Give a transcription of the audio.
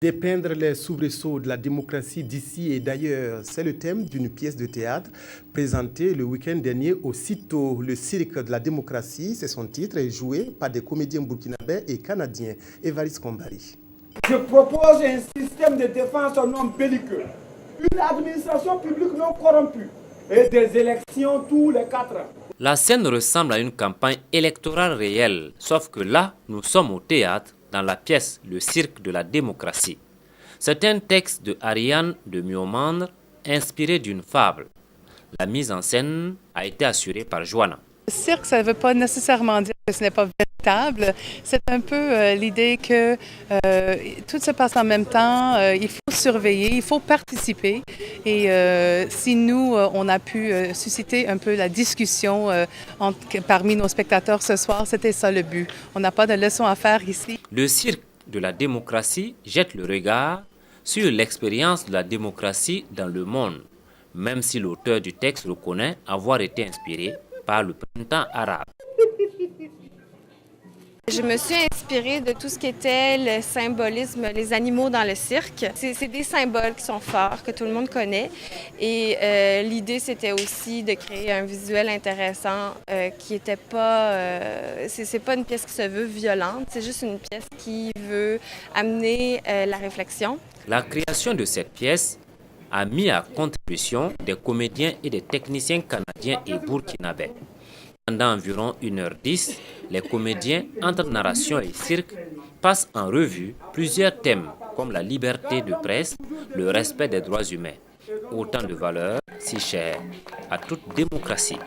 Dépeindre les soubresauts de la démocratie d'ici et d'ailleurs, c'est le thème d'une pièce de théâtre présentée le week-end dernier au CITO, le cirque de la démocratie. C'est son titre, est joué par des comédiens burkinabés et canadiens. Évariste Kombari. Je propose un système de défense non belliqueux, une administration publique non corrompue et des élections tous les 4 ans. La scène ressemble à une campagne électorale réelle, sauf que là, nous sommes au théâtre, dans la pièce Le cirque de la démocratie. C'est un texte de Ariane de Miomandre, inspiré d'une fable. La mise en scène a été assurée par Joanna. Le cirque, ça ne veut pas nécessairement dire que ce n'est pas véritable. C'est un peu l'idée que tout se passe en même temps, il faut surveiller, il faut participer. Et si nous, on a pu susciter un peu la discussion parmi nos spectateurs ce soir, c'était ça le but. On n'a pas de leçon à faire ici. Le cirque de la démocratie jette le regard sur l'expérience de la démocratie dans le monde, même si l'auteur du texte reconnaît avoir été inspiré par le printemps arabe. Je me suis inspirée de tout ce qui était le symbolisme, les animaux dans le cirque. C'est des symboles qui sont forts, que tout le monde connaît. Et l'idée, c'était aussi de créer un visuel intéressant qui n'était pas... c'est pas une pièce qui se veut violente, c'est juste une pièce qui veut amener la réflexion. La création de cette pièce a mis à contribution des comédiens et des techniciens canadiens et burkinabés. Pendant environ 1h10, les comédiens, entre narration et cirque, passent en revue plusieurs thèmes comme la liberté de presse, le respect des droits humains. Autant de valeurs si chères à toute démocratie.